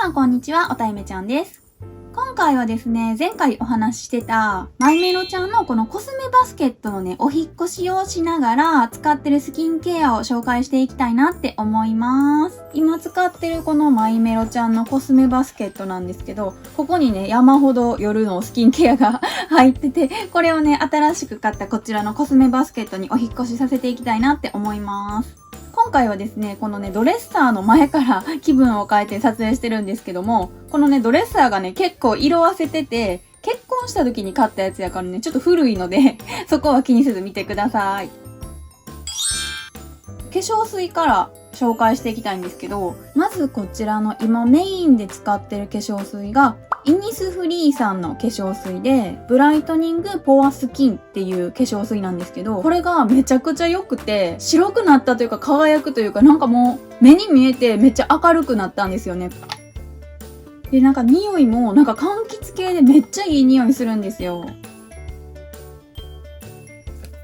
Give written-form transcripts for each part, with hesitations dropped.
さんこんにちは、おたいめちゃんです。今回はですね、前回お話ししてたマイメロちゃんのこのコスメバスケットのね、お引っ越しをしながら使ってるスキンケアを紹介していきたいなって思います。今使ってるこのマイメロちゃんのコスメバスケットなんですけど、ここにね、山ほど夜のスキンケアが入ってて、これをね、新しく買ったこちらのコスメバスケットにお引っ越しさせていきたいなって思います。今回はですね、このね、ドレッサーの前から気分を変えて撮影してるんですけども、このね、ドレッサーがね、結構色あせてて、結婚した時に買ったやつやからね、ちょっと古いので、そこは気にせず見てください。化粧水から紹介していきたいんですけど、まずこちらの今メインで使ってる化粧水が、イニスフリーさんの化粧水で、ブライトニングポアスキンっていう化粧水なんですけど、これがめちゃくちゃ良くて、白くなったというか輝くというか、なんかもう目に見えてめっちゃ明るくなったんですよね。で、なんか匂いもなんか柑橘系でめっちゃいい匂いするんですよ。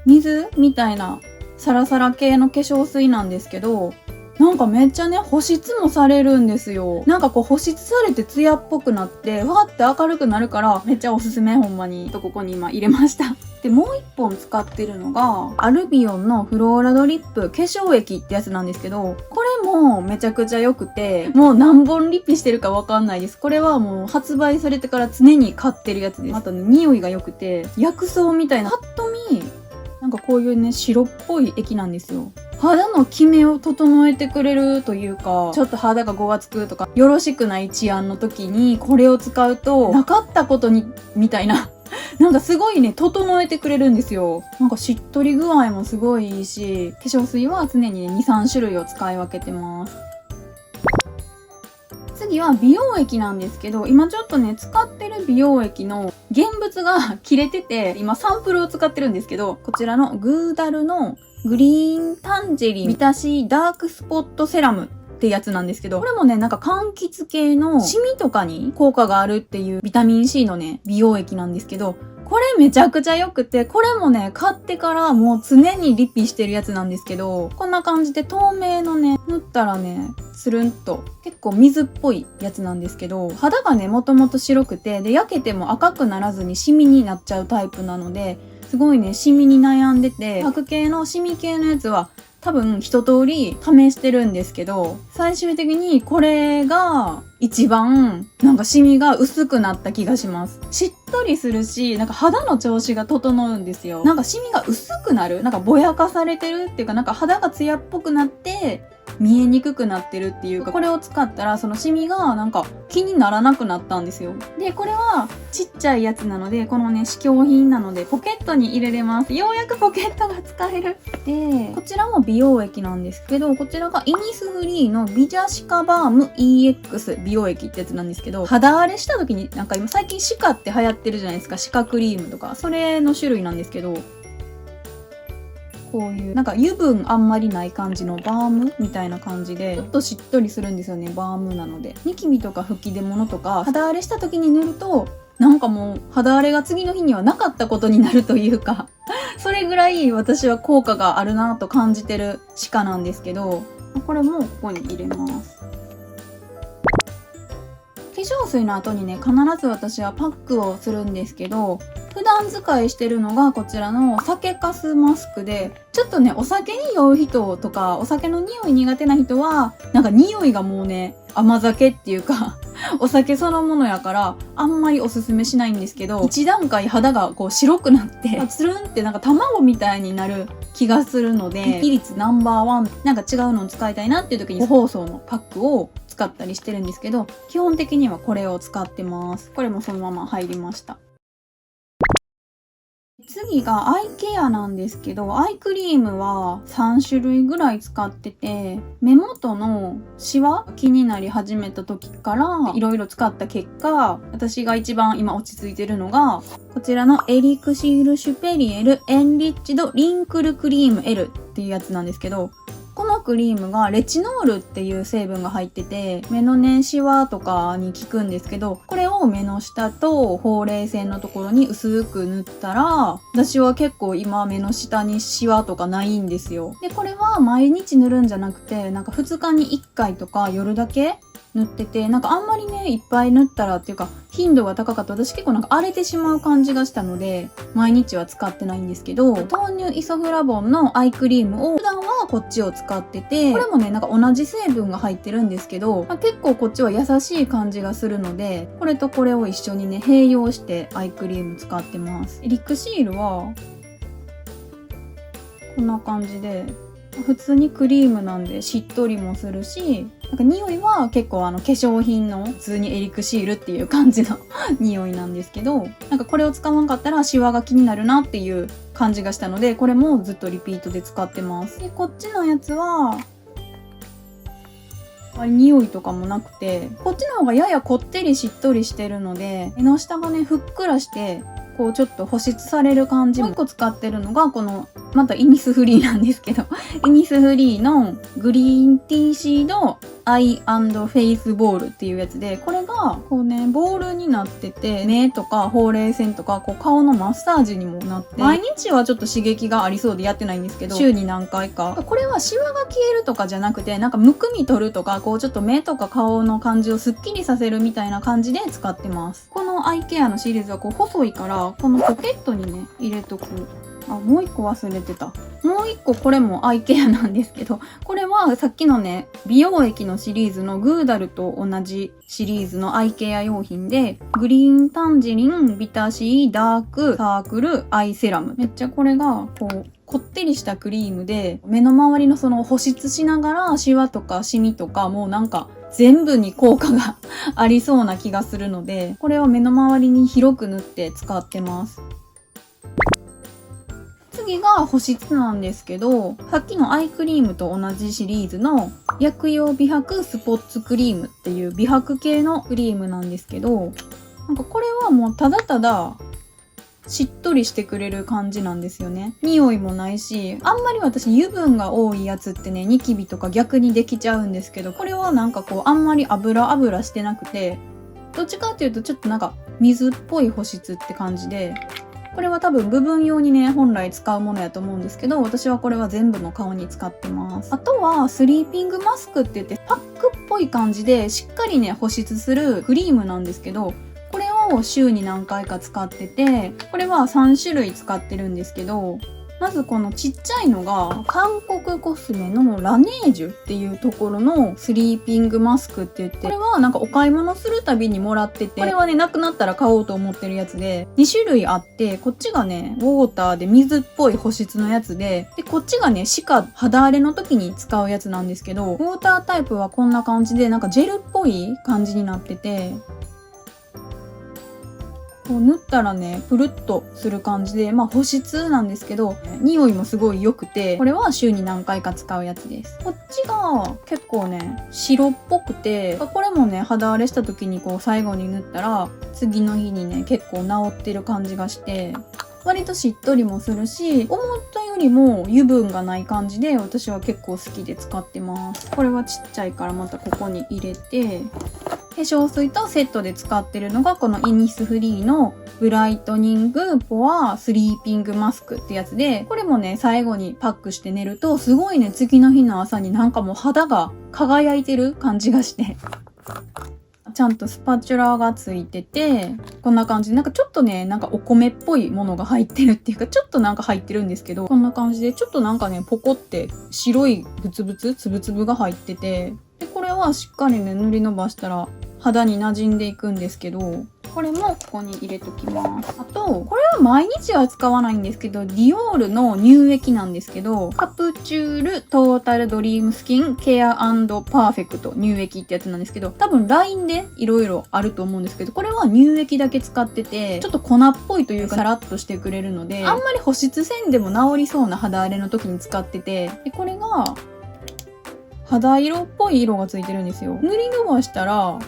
水みたいなサラサラ系の化粧水なんですけど、なんかめっちゃね、保湿もされるんですよ。なんかこう保湿されてツヤっぽくなって、わーって明るくなるから、めっちゃおすすめ、ほんまに。ここに今入れました。で、もう一本使ってるのが、アルビオンのフローラドリップ化粧液ってやつなんですけど、これもめちゃくちゃ良くて、もう何本リッピしてるかわかんないです。これはもう発売されてから常に買ってるやつです。あとね、匂いが良くて、薬草みたいな、パッと見、なんかこういうね、白っぽい液なんですよ。肌のキメを整えてくれるというか、ちょっと肌がごわつくとか、よろしくない治安の時にこれを使うと、なかったことに、みたいな。なんかすごいね、整えてくれるんですよ。なんかしっとり具合もすごいいいし、化粧水は常にね、2、3種類を使い分けてます。次は美容液なんですけど、今ちょっとね、使ってる美容液の現物が切れてて、今サンプルを使ってるんですけど、こちらのグーダルのグリーンタンジェリンビタシーダークスポットセラムってやつなんですけど、これもね、なんか柑橘系のシミとかに効果があるっていうビタミン C のね、美容液なんですけど、これめちゃくちゃ良くて、これもね、買ってからもう常にリピしてるやつなんですけど、こんな感じで透明のね、塗ったらね、つるんと、結構水っぽいやつなんですけど、肌がね、もともと白くて、で、焼けても赤くならずにシミになっちゃうタイプなので、すごいね、シミに悩んでて、白系のシミ系のやつは、多分一通り試してるんですけど、最終的にこれが一番なんかシミが薄くなった気がします。しっとりするし、なんか肌の調子が整うんですよ。なんかシミが薄くなる、なんかぼやかされてるっていうか、なんか肌がツヤっぽくなって見えにくくなってるっていうか、これを使ったらそのシミがなんか気にならなくなったんですよ。で、これはちっちゃいやつなので、このね、試供品なのでポケットに入れれます。ようやくポケットが使える。で、こちらも美容液なんですけど、こちらがイニスフリーのビジャシカバーム EX 美容液ってやつなんですけど、肌荒れした時になんか今最近シカって流行ってるじゃないですか。シカクリームとか。それの種類なんですけど、こういうなんか油分あんまりない感じのバームみたいな感じで、ちょっとしっとりするんですよね、バームなので。ニキビとか吹き出物とか肌荒れした時に塗ると、なんかもう肌荒れが次の日にはなかったことになるというかそれぐらい私は効果があるなと感じてるシカなんですけど、これもここに入れます。化粧水の後にね、必ず私はパックをするんですけど、普段使いしてるのがこちらの酒粕マスクで、ちょっとね、お酒に酔う人とか、お酒の匂い苦手な人は、なんか匂いがもうね、甘酒っていうか、お酒そのものやから、あんまりおすすめしないんですけど、一段階肌がこう白くなって、つるんってなんか卵みたいになる気がするので、比率ナンバーワン、なんか違うのを使いたいなっていう時に、個包装のパックを使ったりしてるんですけど、基本的にはこれを使ってます。これもそのまま入りました。次がアイケアなんですけど、アイクリームは3種類ぐらい使ってて、目元のシワ気になり始めた時からいろいろ使った結果、私が一番今落ち着いてるのが、こちらのエリクシール・シュペリエル・エンリッチド・リンクル・クリーム L っていうやつなんですけど、このクリームがレチノールっていう成分が入ってて、目のね、シワとかに効くんですけど、これを目の下とほうれい線のところに薄く塗ったら、私は結構今目の下にシワとかないんですよ。で、これは毎日塗るんじゃなくて、なんか2日に1回とか夜だけ塗ってて、なんかあんまりね、いっぱい塗ったらっていうか、頻度が高かった。私結構なんか荒れてしまう感じがしたので、毎日は使ってないんですけど、豆乳イソフラボンのアイクリームを、普段はこっちを使ってて、これもね、なんか同じ成分が入ってるんですけど、結構こっちは優しい感じがするので、これとこれを一緒にね、併用してアイクリーム使ってます。リクシールは、こんな感じで、普通にクリームなんでしっとりもするし、なんか匂いは結構化粧品の普通にエリクシールっていう感じの匂いなんですけど、なんかこれを使わんかったらシワが気になるなっていう感じがしたので、これもずっとリピートで使ってます。で、こっちのやつは、あれ匂いとかもなくて、こっちの方がややこってりしっとりしてるので、目の下がね、ふっくらして、こうちょっと保湿される感じ。もう一個使ってるのが、この、またイニスフリーなんですけど、イニスフリーのグリーンティーシードアイ&フェイスボールっていうやつで、これがこうね、ボールになってて、目とかほうれい線とか、こう顔のマッサージにもなって、毎日はちょっと刺激がありそうでやってないんですけど、週に何回か。これはシワが消えるとかじゃなくて、なんかむくみ取るとか、こうちょっと目とか顔の感じをスッキリさせるみたいな感じで使ってます。このアイケアのシリーズはこう細いから、このポケットにね、入れとく。あ、もう一個忘れてた。もう一個これもアイケアなんですけど、これはさっきのね、美容液のシリーズのグーダルと同じシリーズのアイケア用品で、グリーンタンジリン、ビタシー、ダーク、サークル、アイセラム。めっちゃこれが、こう、こってりしたクリームで、目の周りのその保湿しながら、シワとかシミとか、もうなんか、全部に効果がありそうな気がするので、これは目の周りに広く塗って使ってます。次が保湿なんですけど、さっきのアイクリームと同じシリーズの薬用美白スポッツクリームっていう美白系のクリームなんですけど、なんかこれはもうただただしっとりしてくれる感じなんですよね。匂いもないし、あんまり私油分が多いやつってね、ニキビとか逆にできちゃうんですけど、これはなんかこうあんまり油してなくて、どっちかっていうとちょっとなんか水っぽい保湿って感じで、これは多分部分用にね、本来使うものやと思うんですけど、私はこれは全部の顔に使ってます。あとは、スリーピングマスクって言って、パックっぽい感じで、しっかりね、保湿するクリームなんですけど、これを週に何回か使ってて、これは3種類使ってるんですけど、まずこのちっちゃいのが、韓国コスメのラネージュっていうところのスリーピングマスクって言って、これはなんかお買い物するたびにもらってて、これはね、なくなったら買おうと思ってるやつで、2種類あって、こっちがね、ウォーターで水っぽい保湿のやつで、こっちがね、肌荒れの時に使うやつなんですけど、ウォータータイプはこんな感じで、なんかジェルっぽい感じになってて、こう塗ったらね、プルッとする感じで、まあ保湿なんですけど、匂いもすごい良くて、これは週に何回か使うやつです。こっちが結構ね、白っぽくて、これもね、肌荒れした時にこう最後に塗ったら、次の日にね、結構治ってる感じがして、割としっとりもするし、思ったよりも油分がない感じで、私は結構好きで使ってます。これはちっちゃいからまたここに入れて、化粧水とセットで使ってるのがこのイニスフリーのブライトニングポアスリーピングマスクってやつで、これもね、最後にパックして寝ると、すごいね、次の日の朝になんかもう肌が輝いてる感じがして。ちゃんとスパチュラがついてて、こんな感じで、なんかちょっとね、なんかお米っぽいものが入ってるっていうか、ちょっとなんか入ってるんですけど、こんな感じで、ちょっとなんかね、ポコって白いつぶつぶが入ってて、で、これはしっかりね、塗り伸ばしたら肌に馴染んでいくんですけど、これもここに入れときます。あと、これは毎日は使わないんですけど、ディオールの乳液なんですけど、カプチュールトータルドリームスキンケア&パーフェクト乳液ってやつなんですけど、多分 LINE で色々あると思うんですけど、これは乳液だけ使ってて、ちょっと粉っぽいというか、サラッとしてくれるので、あんまり保湿せんでも治りそうな肌荒れの時に使ってて、で、これが、肌色っぽい色がついてるんですよ。塗り伸ばしたら、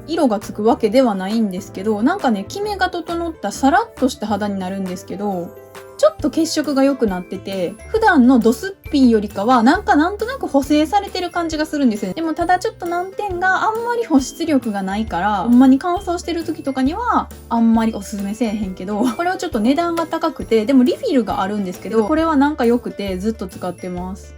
色がつくわけではないんですけど、なんかね、キメが整ったサラッとした肌になるんですけど、ちょっと血色が良くなってて、普段のドスッピンよりかは、なんとなく補正されてる感じがするんですよ。でもただちょっと難点があんまり保湿力がないから、ほんまに乾燥してる時とかには、あんまりおすすめせえへんけど、これはちょっと値段が高くて、でもリフィルがあるんですけど、これはなんか良くてずっと使ってます。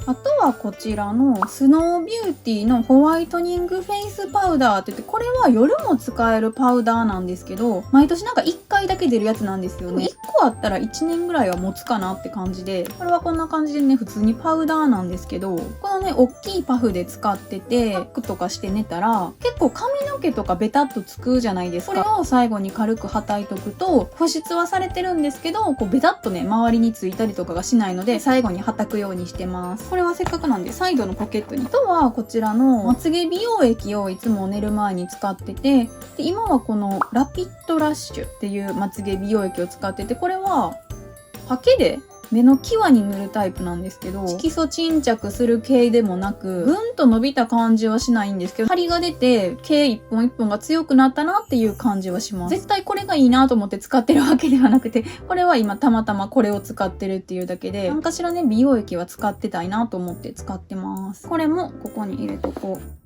あとはこちらのスノービューティーのホワイトニングフェイスパウダーって言って、これは夜も使えるパウダーなんですけど、毎年なんか1回だけ出るやつなんですよね。1個あったら1年ぐらいは持つかなって感じで、これはこんな感じでね、普通にパウダーなんですけど、このね、大きいパフで使ってて、パックとかして寝たら、結構髪の毛とかベタっとつくじゃないですか。これを最後に軽くはたいとくと、保湿はされてるんですけど、こうベタっとね、周りについたりとかがしないので、最後にはたくようにしてます。これはせっかくなんで、サイドのポケットに。あとは、こちらのまつげ美容液をいつも寝る前に使ってて、で今はこのラピッドラッシュっていうまつげ美容液を使ってて、これは、ハケで目の際に塗るタイプなんですけど、色素沈着する系でもなく、ぐんと伸びた感じはしないんですけど、張りが出て、毛一本一本が強くなったなっていう感じはします。絶対これがいいなと思って使ってるわけではなくて、これは今たまたまこれを使ってるっていうだけで、何かしらね、美容液は使ってたいなと思って使ってます。これもここに入れとこう。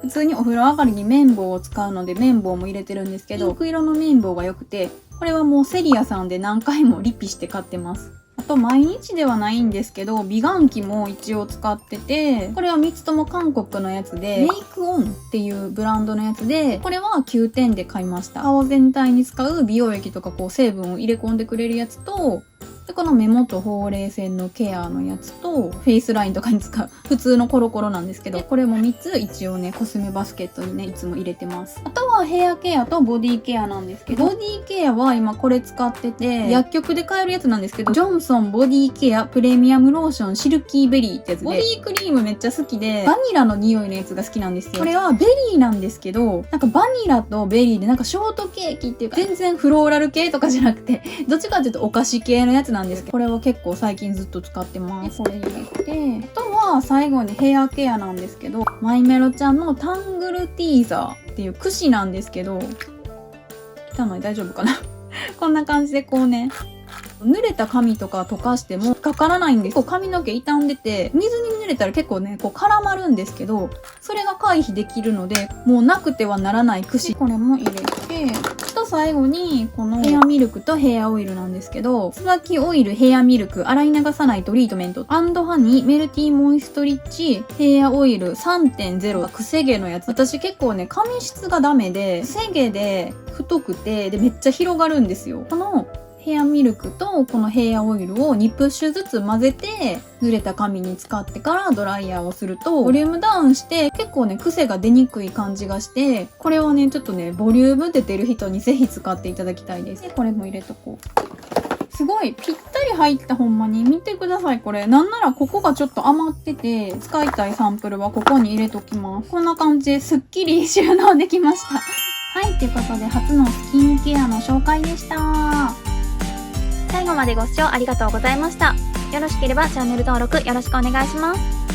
普通にお風呂上がりに綿棒を使うので綿棒も入れてるんですけど、ピンク色の綿棒が良くて、これはもうセリアさんで何回もリピして買ってます。あと毎日ではないんですけど、美顔器も一応使ってて、これは3つとも韓国のやつで、メイクオンっていうブランドのやつで、これは9点で買いました。顔全体に使う美容液とかこう成分を入れ込んでくれるやつと、でこの目元ほうれい線のケアのやつと、フェイスラインとかに使う普通のコロコロなんですけど、これも3つ一応ね、コスメバスケットにね、いつも入れてます。あとはヘアケアとボディケアなんですけど、ボディケアは今これ使ってて、薬局で買えるやつなんですけど、ジョンソンボディケアプレミアムローションシルキーベリーってやつで、ボディクリームめっちゃ好きで、バニラの匂いのやつが好きなんですよ。これはベリーなんですけど、なんかバニラとベリーでなんかショートケーキっていうか、全然フローラル系とかじゃなくて、どっちかっていうとお菓子系のやつなんですけど、これは結構最近ずっと使ってます。これ入れて、あとは最後にヘアケアなんですけど、マイメロちゃんのタングルティーザーっていう櫛なんですけど、汚い大丈夫かなこんな感じでこうね、濡れた髪とか溶かしてもかからないんです。髪の毛傷んでて、水に濡れたら結構ね、こう絡まるんですけど、それが回避できるので、もうなくてはならない櫛。これも入れて、と最後に、このヘアミルクとヘアオイルなんですけど、椿オイルヘアミルク洗い流さないトリートメント&ハニーメルティーモイストリッチヘアオイル 3.0 くせ毛のやつ。私結構ね、髪質がダメで、くせ毛で太くて、でめっちゃ広がるんですよ。このヘアミルクとこのヘアオイルを2プッシュずつ混ぜて濡れた髪に使ってからドライヤーをするとボリュームダウンして結構ね癖が出にくい感じがして、これはねちょっとねボリューム出てる人にぜひ使っていただきたいです。でこれも入れとこう。すごいぴったり入った。ほんまに見てください。これなんならここがちょっと余ってて使いたいサンプルはここに入れときます。こんな感じですっきり収納できました。はい、ということで初のスキンケアの紹介でした。最後までご視聴ありがとうございました。よろしければチャンネル登録よろしくお願いします。